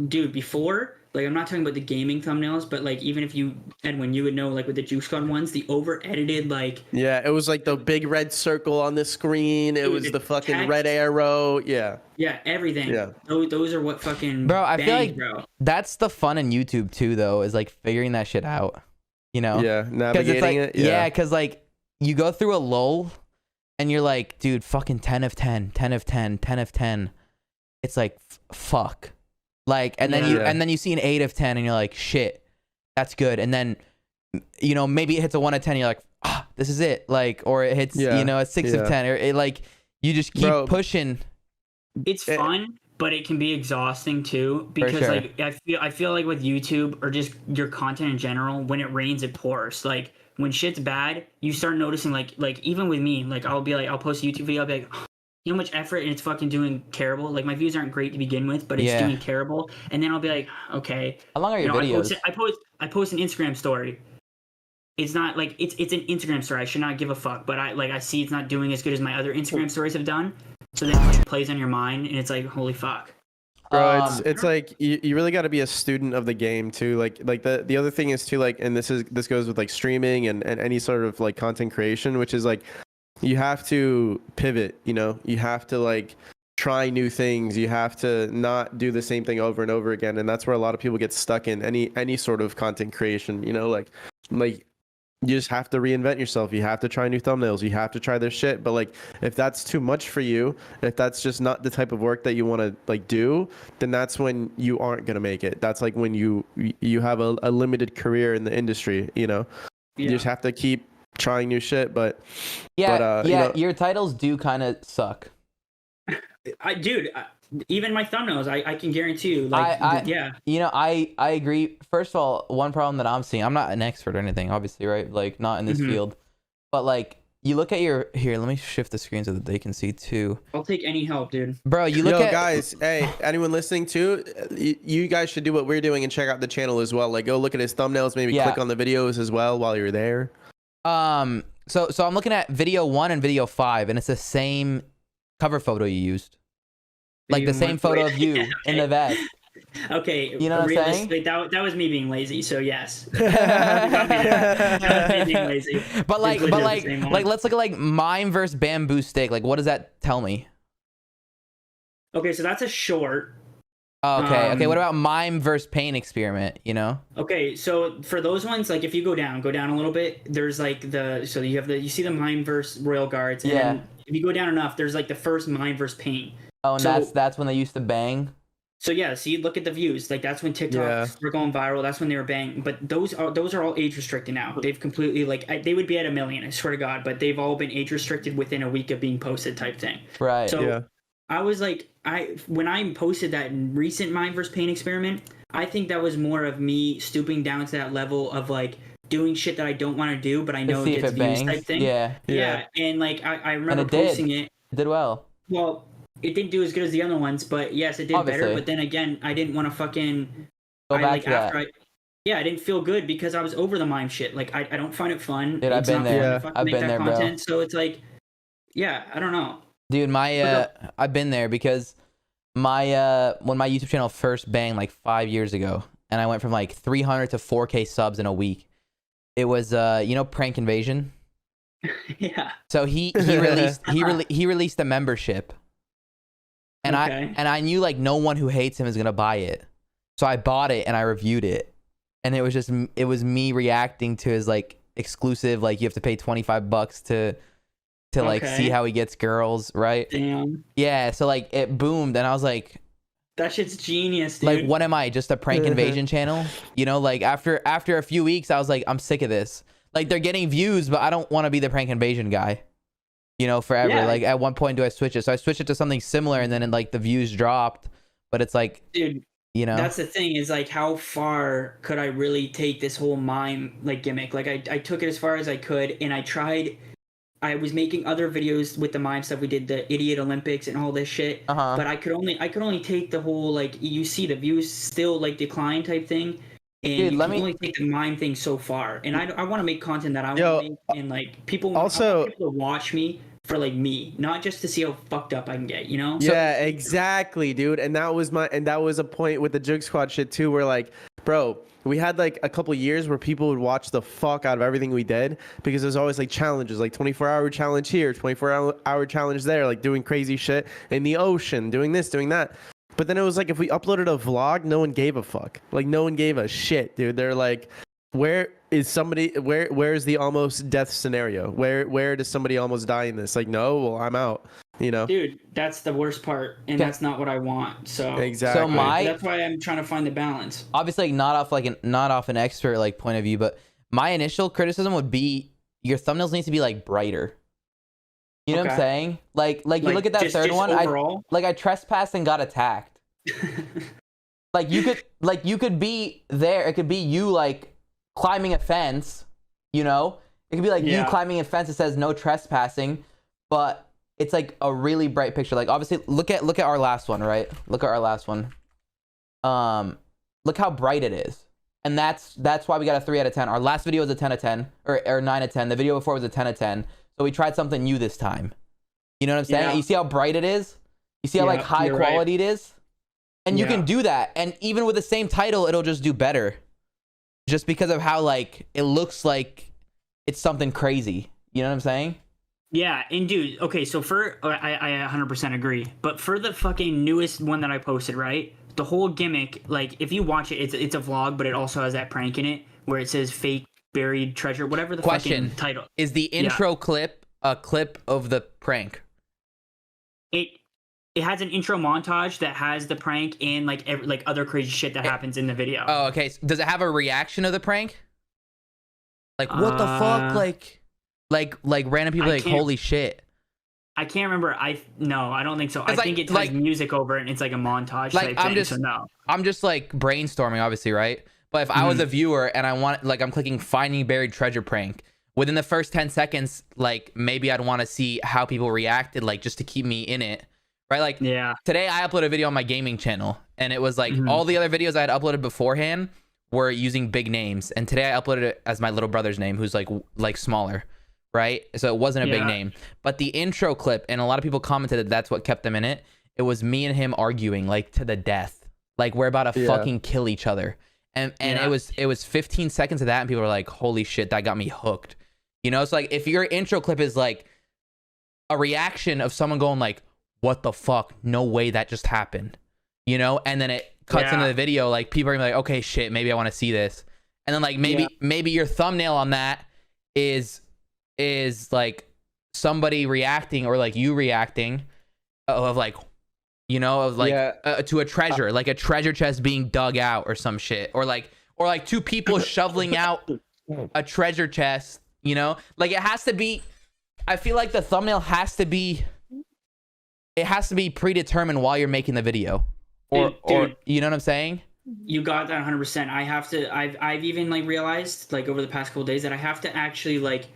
dude, before, like, I'm not talking about the gaming thumbnails, but like, even if you, Edwin, you would know, like with the Juice God ones, the over edited, like, Yeah, it was like the big red circle on the screen. It dude, was the the fucking red text, arrow. Yeah. yeah, everything. Yeah. Those are what fucking Bro, I feel bangs, like bro. that's the fun in YouTube too, though, is like figuring that shit out. You know? Yeah. Because Navigating it's like, it. yeah, because like you go through a lull and you're like, dude, fucking 10 of 10, 10 of 10, 10 of 10. It's like, fuck. Like, and then you see an 8 of 10 and you're like, shit, that's good. And then, you know, maybe it hits a 1 of 10 and you're like, ah, this is it. Like, or it hits, you know, a 6 of 10, or it like, you just keep pushing. It's fun, but it can be exhausting too, because sure. like I feel like with YouTube or just your content in general, when it rains it pours. Like when shit's bad, you start noticing like even with me, like I'll post a YouTube video, I'll be like, oh, you know how much effort, and it's fucking doing terrible. Like my views aren't great to begin with, but it's doing terrible. And then I'll be like, okay. How long are your videos? I post an Instagram story. It's not like it's an Instagram story. I should not give a fuck, but I see it's not doing as good as my other Instagram stories have done. So then it plays on your mind, and it's like, holy fuck. Bro, it's like you really got to be a student of the game too. Like the other thing is too, like, and this goes with like streaming and any sort of like content creation, which is like you have to pivot. You know, you have to like try new things. You have to not do the same thing over and over again, and that's where a lot of people get stuck in any sort of content creation. You know, like you just have to reinvent yourself. You have to try new thumbnails. You have to try their shit. But like, if that's too much for you, if that's just not the type of work that you want to like do, then that's when you aren't gonna make it. That's like when you have a limited career in the industry. You know, you just have to keep trying new shit. But you know, your titles do kind of suck. Even my thumbnails, I can guarantee you, like, you know, I agree. First of all, one problem that I'm seeing, I'm not an expert or anything, obviously, right? Like, not in this field, but like, you look at here, let me shift the screen so that they can see too. I'll take any help, dude. Bro, you look at guys, hey, anyone listening too, you guys should do what we're doing and check out the channel as well. Like, go look at his thumbnails, maybe click on the videos as well while you're there. So I'm looking at video 1 and video 5, and it's the same cover photo you used. Like the same photo of you in the vest. Okay, you know what I'm saying? That was me being lazy. So yes, that was me being lazy. But like, let's look at like mime versus bamboo stick. Like, what does that tell me? Okay, so that's a short. Oh, okay. Okay. What about mime versus pain experiment? You know? Okay, so for those ones, like if you go down a little bit, there's like you see the mime versus royal guards, and then if you go down enough, there's like the first mime versus pain. Oh, and that's when they used to bang. So yeah, see, look at the views. Like that's when TikToks were going viral. That's when they were banging. But those are all age restricted now. They've completely they would be at 1 million. I swear to God. But they've all been age restricted within a week of being posted, type thing. Right. So I was like, when I posted that recent Mind vs. Pain experiment, I think that was more of me stooping down to that level of like doing shit that I don't want to do, but I know it gets views type thing. Yeah. And like I remember posting it. It did well. Well, it didn't do as good as the other ones, but yes, it did better. But then again, I didn't want to fucking go back to that. I didn't feel good because I was over the mime shit. Like I don't find it fun. Dude, I've been there. I've been there, bro. So it's like, I don't know. Dude, I've been there because when my YouTube channel first banged like 5 years ago, and I went from like 300 to 4K subs in a week. It was Prank Invasion. Yeah. So he released the membership. And I knew like no one who hates him is gonna buy it, so I bought it and I reviewed it, and it was me reacting to his like exclusive, like you have to pay $25 to like see how he gets girls, right? Damn. Yeah, so like it boomed, and I was like, that shit's genius, dude. Like, what am I, just a Prank Invasion channel? You know, like after a few weeks, I was like, I'm sick of this. Like they're getting views, but I don't want to be the Prank Invasion guy. You know, forever. Yeah. Like at one point, do I switch it? So I switched it to something similar, and then like the views dropped. But it's like, dude, you know, that's the thing, is like, how far could I really take this whole mime like gimmick? Like I took it as far as I could, and I was making other videos with the mime stuff. We did the Idiot Olympics and all this shit. But I could only take the whole, like, you see the views still like decline type thing. And dude, you can only take the mime thing so far. And I want to make content that I want to make, and like people want people to watch me for like me, not just to see how fucked up I can get, you know? Yeah, exactly, dude. And that was a point with the Jug Squad shit too, where like, bro, we had like a couple years where people would watch the fuck out of everything we did because there's always like challenges, like 24-hour challenge here, 24-hour challenge there, like doing crazy shit in the ocean, doing this, doing that. But then it was like if we uploaded a vlog, no one gave a fuck. Like no one gave a shit, dude. They're like, where is the almost death scenario? Where does somebody almost die in this? Like, no, well, I'm out. You know, dude, that's the worst part, and that's not what I want. So exactly. So that's why I'm trying to find the balance. Obviously, like, not off an expert like point of view, but my initial criticism would be your thumbnails need to be like brighter. You know what I'm saying? Like you look at that third one. I trespassed and got attacked. like you could be there. It could be you like climbing a fence. You know, it could be like you climbing a fence that says no trespassing, but it's like a really bright picture. Like obviously, look at our last one, right? Look at our last one. Look how bright it is, and that's why we got a 3 out of 10. Our last video was a 10 out of 10, or 9 out of 10. The video before was a 10 out of 10. So we tried something new this time. You know what I'm saying? Yeah. You see how bright it is? You see how like high quality it is? And you can do that. And even with the same title, it'll just do better. Just because of how like it looks like it's something crazy. You know what I'm saying? Yeah, and dude, okay, so I 100% agree. But for the fucking newest one that I posted, right? The whole gimmick, like if you watch it, it's a vlog, but it also has that prank in it where it says fake buried treasure, whatever the fucking title. Is the intro clip a clip of the prank? It has an intro montage that has the prank and like other crazy shit that happens in the video. Oh, okay. So does it have a reaction of the prank? Like what the fuck? Like random people like holy shit. I can't remember. No, I don't think so. I think it has music over it and it's like a montage type thing. So no. I'm just like brainstorming, obviously, right? But if I was a viewer and I want, like, I'm clicking finding buried treasure prank, within the first 10 seconds, like, maybe I'd want to see how people reacted, like, just to keep me in it, right? Like, today I uploaded a video on my gaming channel, and it was like all the other videos I had uploaded beforehand were using big names, and today I uploaded it as my little brother's name, who's like smaller, right? So it wasn't a big name, but the intro clip, and a lot of people commented that that's what kept them in it. It was me and him arguing, like, to the death, like we're about to fucking kill each other. And it was 15 seconds of that, and people were like, holy shit, that got me hooked. You know, it's like if your intro clip is like a reaction of someone going like, what the fuck? No way that just happened. You know, and then it cuts into the video, like people are gonna be like, okay, shit, maybe I want to see this. And then like maybe your thumbnail on that is like somebody reacting or like you reacting of like, you know, of like to a treasure, like a treasure chest being dug out or some shit, or like two people shoveling out a treasure chest, you know, like it has to be. I feel like the thumbnail has to be predetermined while you're making the video, or you know what I'm saying? You got that 100%. I've even like realized like over the past couple days that I have to actually like,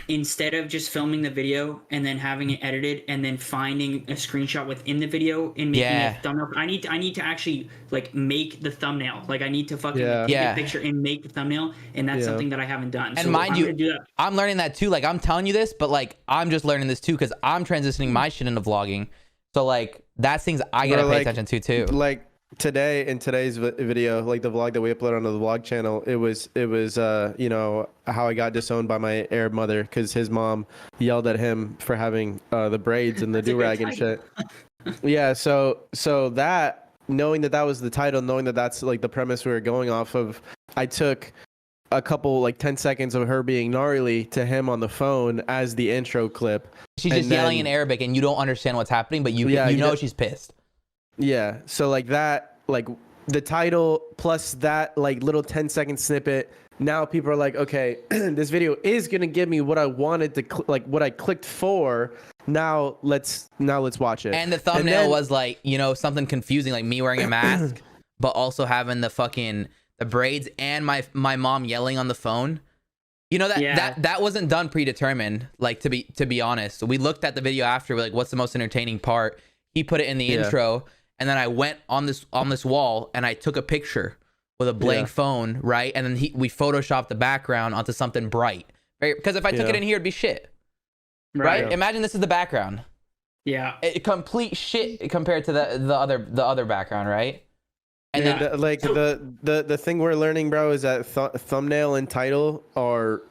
instead of just filming the video and then having it edited and then finding a screenshot within the video and making a thumbnail, I need to actually like make the thumbnail. Like I need to fucking take a picture and make the thumbnail, and that's something that I haven't done. And so mind you, I'm learning that too. Like I'm telling you this, but like I'm just learning this too because I'm transitioning my shit into vlogging. So like that's things I gotta pay attention to too. Like today in today's video, like the vlog that we upload onto the vlog channel, it was you know, how I got disowned by my Arab mother because his mom yelled at him for having the braids and the do-rag and shit. Yeah, so that, knowing that was the title, knowing that that's like the premise we were going off of, I took a couple like 10 seconds of her being gnarly to him on the phone as the intro clip. She's just yelling in Arabic and you don't understand what's happening, but you know she's pissed. Yeah, so like that, like the title plus that like little 10-second snippet, now people are like, okay, this video is gonna give me what I wanted to like what I clicked for. Now let's watch it. And the thumbnail was like, you know, something confusing, like me wearing a mask, but also having the braids and my mom yelling on the phone. You know, that wasn't done predetermined. Like to be honest, we looked at the video after, we're like, what's the most entertaining part? He put it in the intro. And then I went on this wall and I took a picture with a blank phone, right? And then we photoshopped the background onto something bright, right? Because if I took it in here, it'd be shit. right? Yeah. Imagine this is the background. Yeah. Complete shit compared to the other background, right? And Yeah. then Like the thing we're learning, bro, is that thumbnail and title are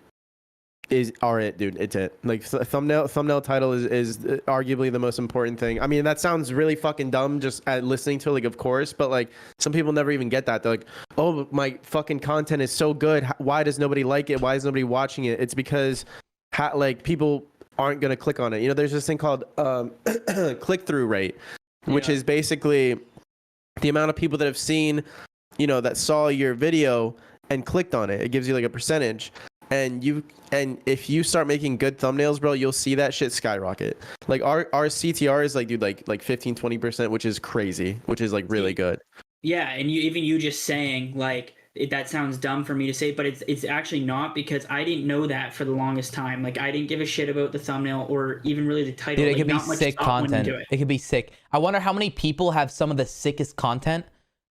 it, dude. It's it. Like thumbnail title is arguably the most important thing. I mean, that sounds really fucking dumb just at listening to it, like, of course, but like some people never even get that. They're like, oh, my fucking content is so good. Why does nobody like it? Why is nobody watching it? It's because like people aren't gonna click on it. You know, there's this thing called click-through rate, which is basically the amount of people that have seen, you know, that saw your video and clicked on it. It gives you like a percentage. And if you start making good thumbnails, bro, you'll see that shit skyrocket. Like our CTR is like, dude, like 15-20%, which is crazy, which is like really good. Yeah, and you just saying like that sounds dumb for me to say, but it's actually not, because I didn't know that for the longest time. Like I didn't give a shit about the thumbnail or even really the title. dude, it like, could be not much sick thought went content. into It could be sick. I wonder how many people have some of the sickest content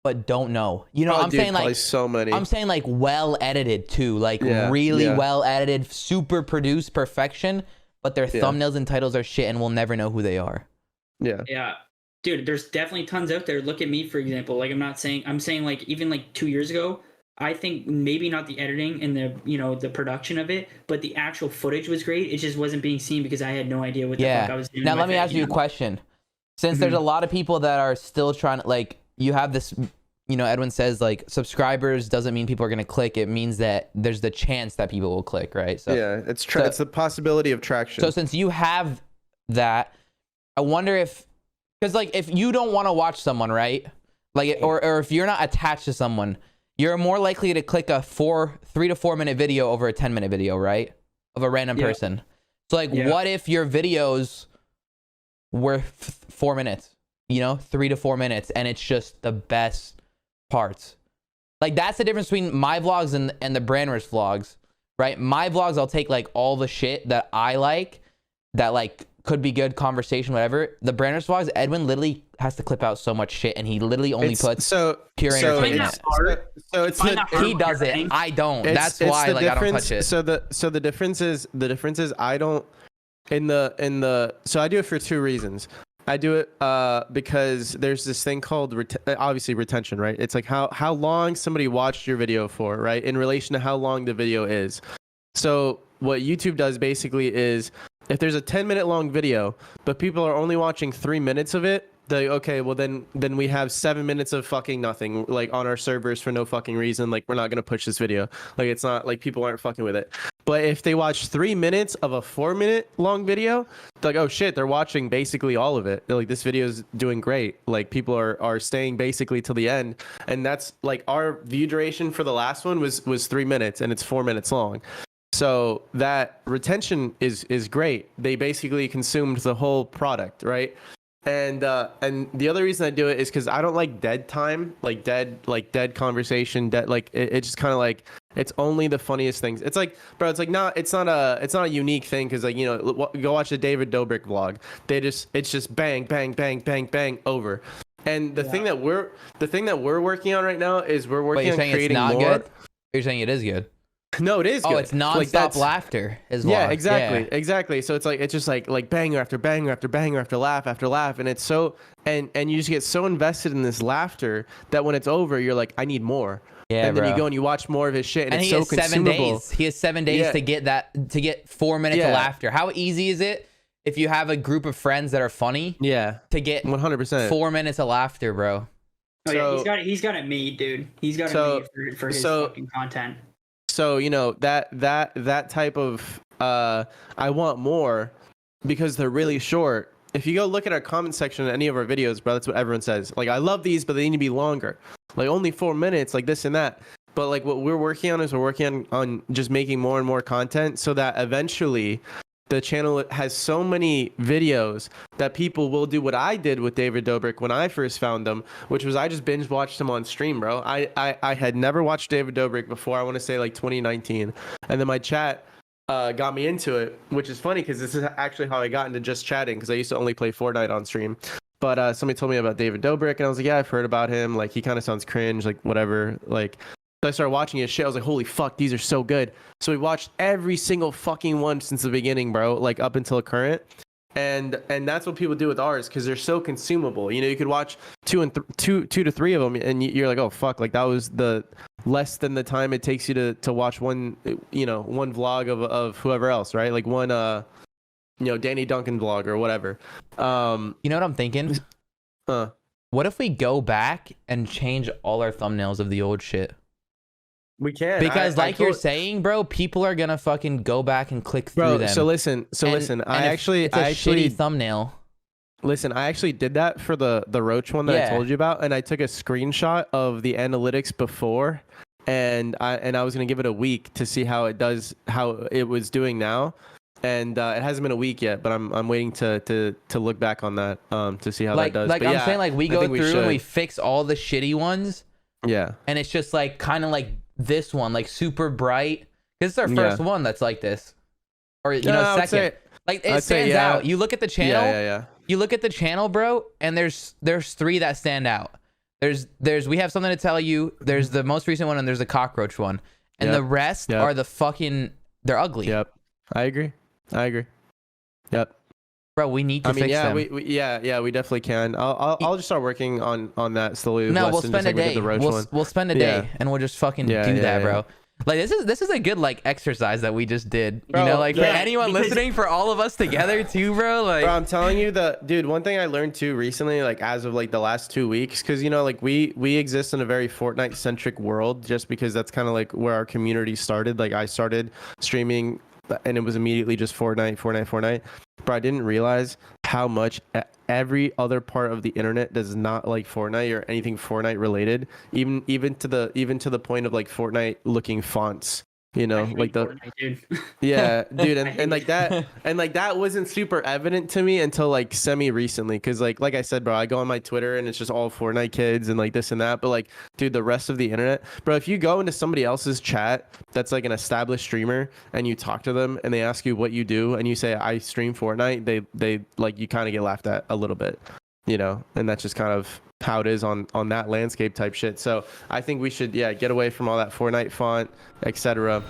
but don't know. You know, Oh, I'm dude, saying like so many. I'm saying like well edited too, like really well edited, super produced perfection, but their thumbnails and titles are shit and we'll never know who they are. Yeah. Yeah. Dude, there's definitely tons out there. Look at me, for example. Like I'm saying like even like 2 years ago, I think maybe not the editing and the, you know, the production of it, but the actual footage was great. It just wasn't being seen because I had no idea what the fuck I was doing. Now with let me it, ask you a know? question. Since there's a lot of people that are still trying to, like, you have this, you know, Edwin says like subscribers doesn't mean people are going to click. It means that there's the chance that people will click, right? So yeah, it's the possibility of traction. So since you have that, I wonder if, because like if you don't want to watch someone, right? Like, or if you're not attached to someone, you're more likely to click a 3 to 4 minute video over a 10-minute video, right? Of a random person. So like, what if your videos were 4 minutes, you know, 3 to 4 minutes, and it's just the best parts? Like that's the difference between my vlogs and the Branders vlogs, right? My vlogs, I'll take like all the shit that I like, that like could be good conversation, whatever. The Branders vlogs, Edwin literally has to clip out so much shit, and he literally only puts pure entertainment. He does it. I don't. That's why like I don't touch it. So the difference is I don't so I do it for two reasons. I do it because there's this thing called obviously retention, right? It's like how long somebody watched your video for, right? In relation to how long the video is. So what YouTube does basically is if there's a 10-minute long video, but people are only watching 3 minutes of it, okay, well then we have 7 minutes of fucking nothing, like on our servers for no fucking reason. Like we're not gonna push this video. Like it's not like people aren't fucking with it. But if they watch 3 minutes of a 4-minute long video, they're like, oh shit, they're watching basically all of it. They're like, this video is doing great. Like people are staying basically till the end. And that's like our view duration for the last one was 3 minutes, and it's 4 minutes long. So that retention is great. They basically consumed the whole product, right? And the other reason I do it is because I don't like dead time, like dead conversation, it's just kind of like it's only the funniest things. It's like, bro, it's not a unique thing, because like, you know, go watch the David Dobrik vlog. It's just bang bang bang bang bang over. And the thing that we're working on right now is we're working on creating more. Good? You're saying it is good? No, it is good. Oh, it's nonstop laughter as well. Yeah, exactly. So it's just like banger after banger after banger after laugh, and it's so and you just get so invested in this laughter that when it's over, you're like, I need more. Yeah, and then you go and you watch more of his shit, and it's so consumable. He has 7 days to get 4 minutes of laughter. How easy is it if you have a group of friends that are funny? Yeah, to get 100% 4 minutes of laughter, bro. Oh yeah, he's got it made, dude. He's got it made for his fucking content. So, you know, that type of I want more, because they're really short. If you go look at our comment section in any of our videos, bro, that's what everyone says. Like, I love these, but they need to be longer. Like, only 4 minutes, like this and that. But like what we're working on is we're working on just making more and more content, so that eventually the channel has so many videos that people will do what I did with David Dobrik when I first found him, which was I just binge watched him on stream, bro. I had never watched David Dobrik before. I want to say like 2019, and then my chat got me into it, which is funny because this is actually how I got into just chatting, because I used to only play Fortnite on stream. But somebody told me about David Dobrik, and I was like, yeah, I've heard about him. Like, he kind of sounds cringe, like whatever. Like, So I started watching his shit. I was like, holy fuck, these are so good. So we watched every single fucking one since the beginning, bro, like up until current. And that's what people do with ours because they're so consumable. You know, you could watch two to three of them, and you're like, oh fuck, like that was the less than the time it takes you to watch one, you know, one vlog of whoever else, right? Like one you know, Danny Duncan vlog or whatever. You know what I'm thinking? What if we go back and change all our thumbnails of the old shit? We can, because you're saying, bro, people are gonna fucking go back and click through them. So listen, I actually shitty thumbnail. Listen, I actually did that for the Roach one that I told you about, and I took a screenshot of the analytics before, and I was gonna give it a week to see how it was doing now, and it hasn't been a week yet, but I'm waiting to look back on that to see how that does. Like, I'm saying, like, we go through and we fix all the shitty ones. Yeah. And it's just like kind of like this one, like super bright. This is our first one that's like this, or second. Like it stands out. You look at the channel. Yeah. You look at the channel, bro, and there's three that stand out. There's we have something to tell you. There's the most recent one, and there's the cockroach one, and the rest are the fucking. They're ugly. Yep. I agree. Yep. Bro, we need to fix them. We definitely can. I'll just start working on that slowly. No, we'll spend a day. We'll spend a day and we'll just fucking do that, bro. Like this is a good like exercise that we just did. Bro, you know, like for anyone listening, for all of us together too, bro. Like, bro, I'm telling you, dude. One thing I learned too recently, like as of like the last 2 weeks, because you know, like we exist in a very Fortnite centric world, just because that's kind of like where our community started. Like I started streaming, and it was immediately just Fortnite. But I didn't realize how much every other part of the internet does not like Fortnite or anything Fortnite related, even to the point of like Fortnite looking fonts. You know, like the Fortnite, dude. Yeah, dude, and like that wasn't super evident to me until like semi recently, because like I said, bro, I go on my Twitter and it's just all Fortnite kids and like this and that, but like, dude, the rest of the internet, bro, if you go into somebody else's chat that's like an established streamer and you talk to them and they ask you what you do and you say I stream Fortnite, they like, you kind of get laughed at a little bit, you know, and that's just kind of how it is on that landscape type shit. So I think we should get away from all that Fortnite font, etc.